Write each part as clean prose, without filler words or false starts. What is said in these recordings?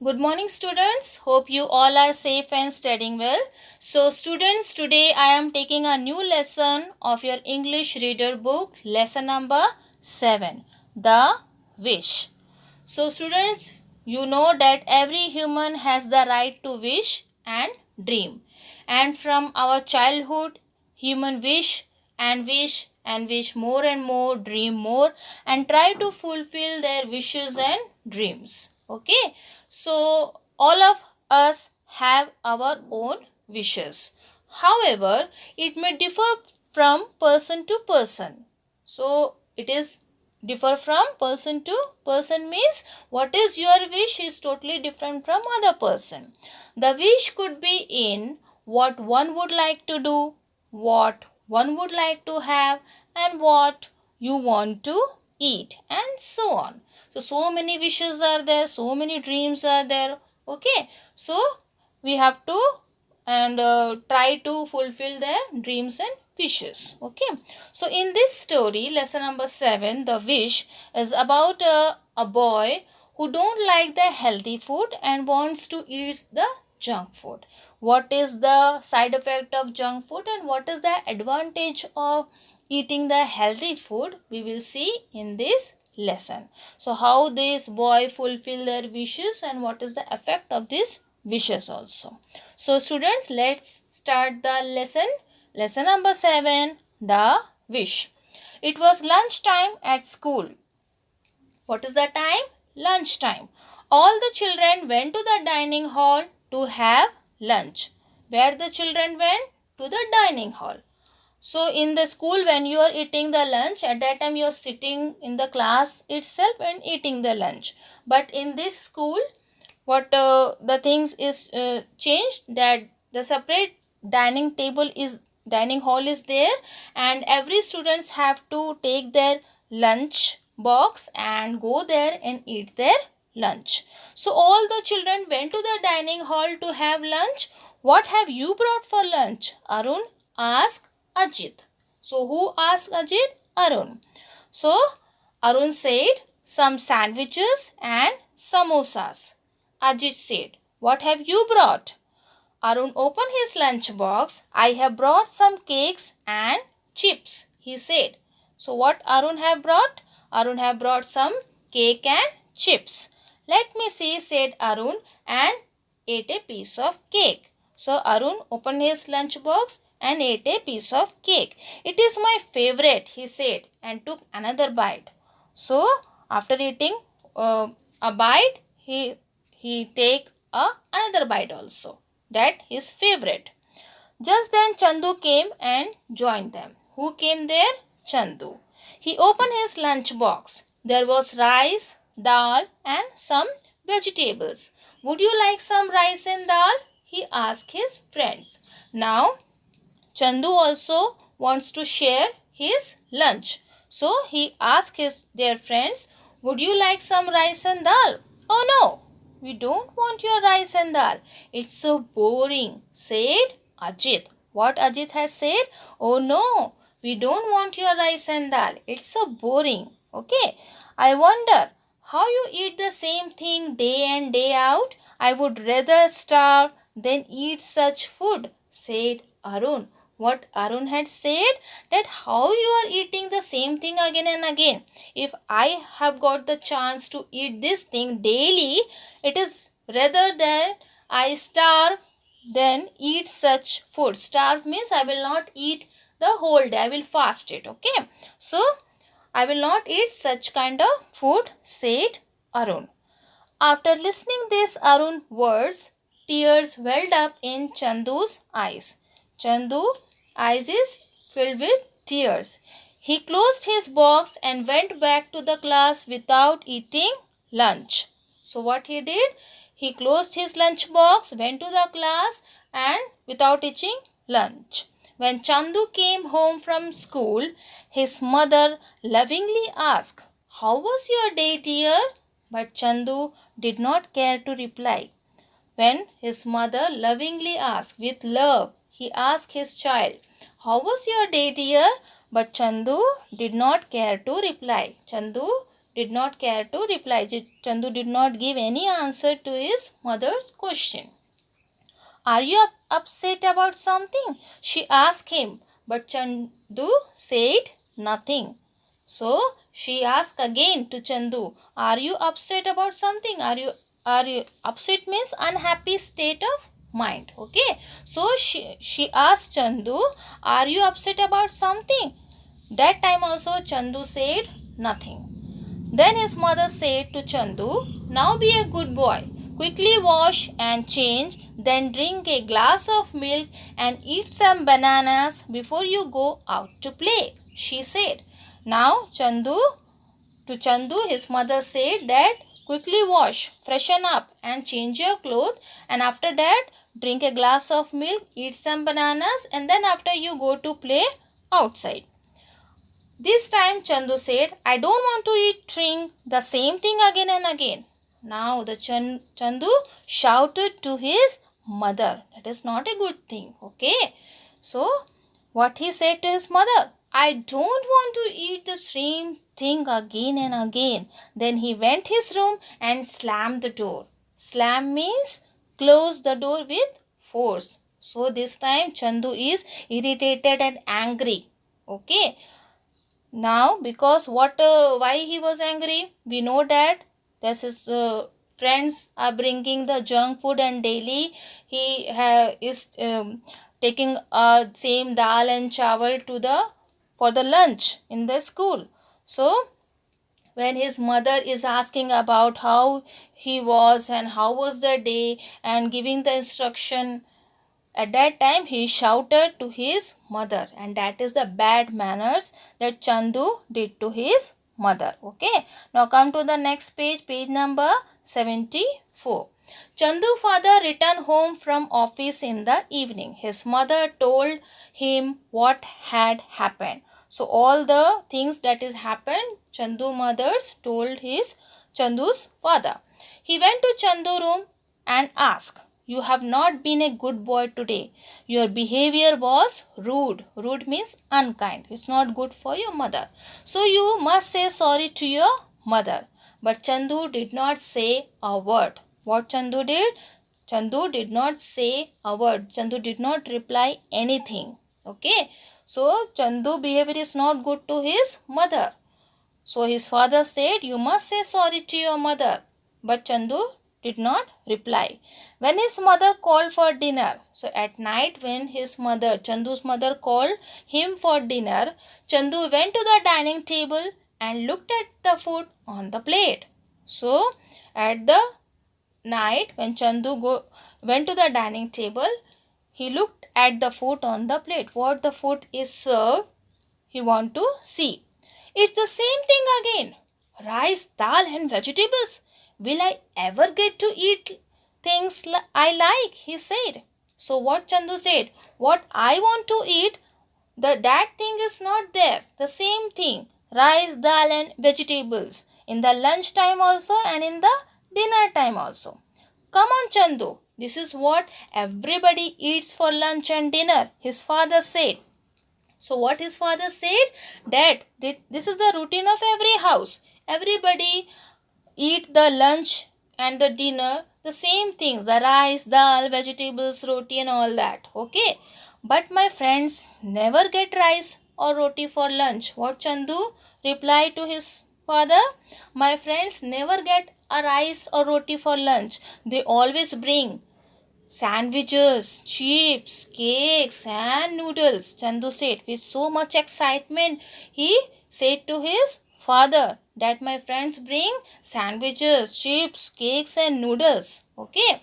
Good morning, students. Hope you all are safe and studying well. So, students, today I am taking a new lesson of your English reader book, lesson number 7, The Wish. So, students, you know that every human has the right to wish and dream. And from our childhood, human wish and wish and wish more and more, dream more, and try to fulfill their wishes and dreams. Okay, so all of us have our own wishes. However, it may differ from person to person. So, it is differ from person to person means what is your wish is totally different from other person. The wish could be in what one would like to do, what one would like to have, and what you want to eat, and so on. So many wishes are there, so many dreams are there. Okay, so we have to and try to fulfill their dreams and wishes. Okay, so in this story, lesson number 7, The Wish, is about a boy who don't like the healthy food and wants to eat the junk food. What is the side effect of junk food and what is the advantage of eating the healthy food, we will see in this lesson. So how this boy fulfill their wishes and what is the effect of this wishes also. So students, let's start the lesson. Lesson number 7, The Wish. It was lunch time at school. What is the time? Lunch time. All the children went to the dining hall to have lunch. Where the children went? To the dining hall. So in the school, when you are eating the lunch, at that time you are sitting in the class itself and eating the lunch. But in this school, what the things is changed, that the separate dining hall is there, and every students have to take their lunch box and go there and eat their lunch. So all the children went to the dining hall to have lunch. What have you brought for lunch? Arun asked Ajit. So who asked Ajit? Arun. So Arun said some sandwiches and samosas. Ajit said, "What have you brought?" Arun opened his lunch box. "I have brought some cakes and chips," he said. So what Arun have brought? Arun have brought some cake and chips. "Let me see," said Arun, and ate a piece of cake. So Arun opened his lunch box and ate a piece of cake. "It is my favorite," he said, and took another bite. So after eating a bite, he take another bite also. That his favorite. Just then Chandu came and joined them. Who came there? Chandu. He opened his lunch box. There was rice, dal, and some vegetables. "Would you like some rice and dal?" he asked his friends. Now Chandu also wants to share his lunch. So he asked their friends, "Would you like some rice and dal?" "Oh no, we don't want your rice and dal. It's so boring," said Ajit. What Ajit has said? "Oh no, we don't want your rice and dal. It's so boring." Okay. "I wonder how you eat the same thing day and day out. I would rather starve than eat such food," said Arun. What Arun had said, that how you are eating the same thing again and again. If I have got the chance to eat this thing daily, it is rather that I starve than eat such food. Starve means I will not eat the whole day. I will fast it. Okay. So I will not eat such kind of food, said Arun. After listening these Arun words, tears welled up in Chandu's eyes. Chandu's eyes is filled with tears. He closed his box and went back to the class without eating lunch. So what he did? He closed his lunch box, went to the class and without eating lunch. When Chandu came home from school, his mother lovingly asked, "How was your day, dear?" But Chandu did not care to reply. When his mother lovingly asked, with love, he asked his child, "How was your day, dear?" But Chandu did not care to reply. Chandu did not care to reply. Chandu did not give any answer to his mother's question. Are you upset about something? She asked him, but Chandu said nothing. So she asked again to Chandu, are you upset about something? Are you upset means unhappy state of mind. Okay. So she asked Chandu, are you upset about something? That time also Chandu said nothing. Then his mother said to Chandu, now be a good boy. Quickly wash and change, then drink a glass of milk and eat some bananas before you go out to play, she said. Now Chandu, his mother said that quickly wash, freshen up and change your clothes, and after that drink a glass of milk, eat some bananas, and then after you go to play outside. This time Chandu said, I don't want to drink the same thing again and again. Now the Chandu shouted to his mother. That is not a good thing. Okay. So what he said to his mother? I don't want to eat the same thing again and again. Then he went his room and slammed the door. Slam means close the door with force. So this time Chandu is irritated and angry. Okay. Now because why he was angry, we know that this is friends are bringing the junk food and daily he is taking same dal and chawal to the for the lunch in the school. So when his mother is asking about how he was and how was the day and giving the instruction, at that time he shouted to his mother, and that is the bad manners that Chandu did to his mother. Okay. Now come to the next page, page number 74. Chandu father returned home from office in the evening. His mother told him what had happened. So all the things that is happened, Chandu mothers told Chandu's father. He went to Chandu room and asked, you have not been a good boy today. Your behavior was rude. Rude means unkind. It's not good for your mother. So you must say sorry to your mother. But Chandu did not say a word. What Chandu did? Chandu did not say a word. Chandu did not reply anything. Okay. So Chandu behavior is not good to his mother. So his father said, you must say sorry to your mother. But Chandu did not reply. When his mother called for dinner, so at night when Chandu's mother called him for dinner, Chandu went to the dining table and looked at the food on the plate. So at the night when Chandu went to the dining table, he looked at the food on the plate. What the food is served, he want to see. It's the same thing again. Rice, dal and vegetables. Will I ever get to eat things I like? He said. So what Chandu said, what I want to eat, that thing is not there. The same thing. Rice, dal and vegetables. In the lunch time also and in the dinner time also. Come on Chandu. This is what everybody eats for lunch and dinner, his father said. So what his father said, that this is the routine of every house. Everybody eat the lunch and the dinner, the same things, the rice, dal, vegetables, roti and all that. Okay. But my friends never get rice or roti for lunch. What Chandu replied to his father? My friends never get a rice or roti for lunch. They always bring sandwiches, chips, cakes, and noodles, Chandu said with so much excitement. He said to his father that my friends bring sandwiches, chips, cakes, and noodles. Okay,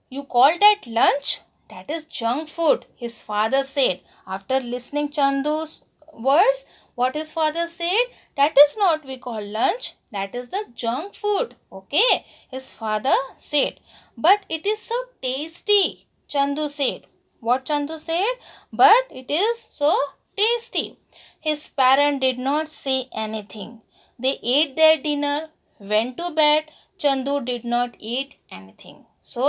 you call that lunch? That is junk food, his father said. After listening Chandu's words, what his father said, that is not we call lunch, that is the junk food. Okay, his father said. But it is so tasty, Chandu said. What Chandu said? But it is so tasty. His parent did not say anything. They ate their dinner, went to bed. Chandu did not eat anything. So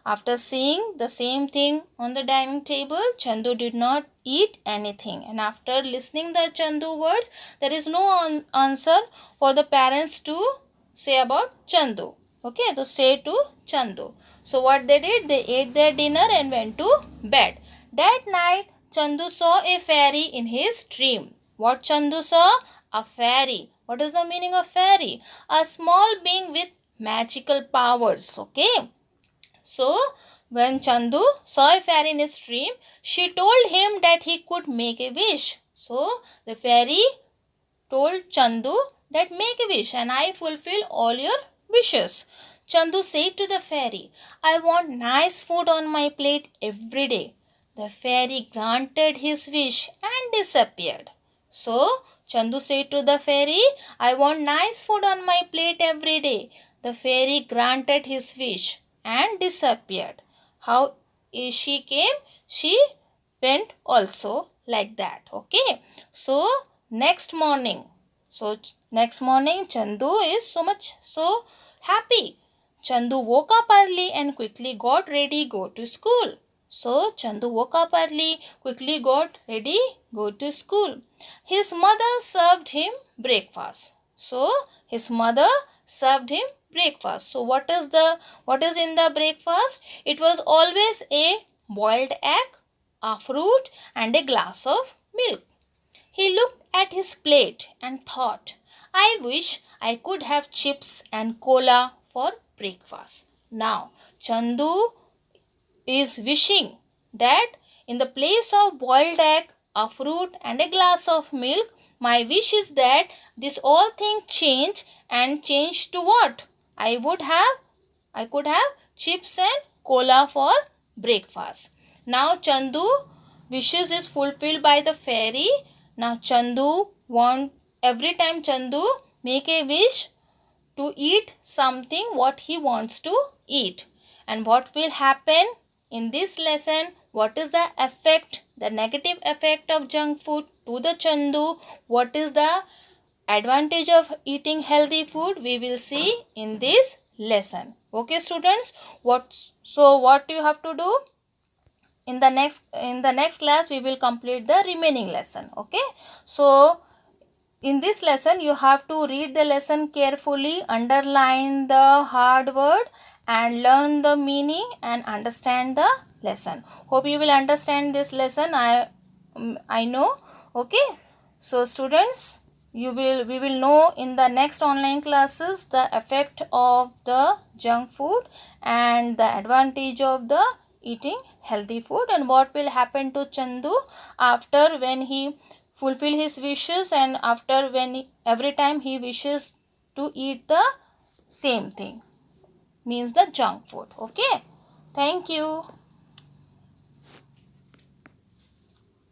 after seeing the same thing on the dining table, Chandu did not eat anything. And after listening the Chandu words, there is no answer for the parents to say about Chandu. Okay, to say to Chandu. So what they did, they ate their dinner and went to bed. That night, Chandu saw a fairy in his dream. What Chandu saw? A fairy. What is the meaning of fairy? A small being with magical powers. Okay. So, when Chandu saw a fairy in his dream, she told him that he could make a wish. So, the fairy told Chandu that make a wish and I fulfill all your wishes. Chandu said to the fairy, I want nice food on my plate every day. The fairy granted his wish and disappeared. So, Chandu said to the fairy, I want nice food on my plate every day. The fairy granted his wish and disappeared. How she came? She went also like that. Okay. So, next morning. Next morning, Chandu is so happy. Chandu woke up early and quickly got ready, go to school. So Chandu woke up early, quickly got ready, go to school. His mother served him breakfast. So his mother served him breakfast. So what is in the breakfast? It was always a boiled egg, a fruit and a glass of milk. He looked at his plate and thought, I wish I could have chips and cola for breakfast. Now, Chandu is wishing that in the place of boiled egg, a fruit and a glass of milk, my wish is that this all things change and change to what? I could have chips and cola for breakfast. Now Chandu wishes is fulfilled by the fairy. Now Chandu want every time Chandu make a wish to eat something what he wants to eat. And what will happen in this lesson? What is the effect, the negative effect of junk food to the Chandu? What is the advantage of eating healthy food? We will see in this lesson. Okay, students. What you have to do? In the next class we will complete the remaining lesson. Okay. So in this lesson, you have to read the lesson carefully, underline the hard word and learn the meaning and understand the lesson. Hope you will understand this lesson. I know. Okay. So students, we will know in the next online classes the effect of the junk food and the advantage of the eating healthy food and what will happen to Chandu after when he fulfill his wishes and after when every time he wishes to eat the same thing, means the junk food. Okay, thank you.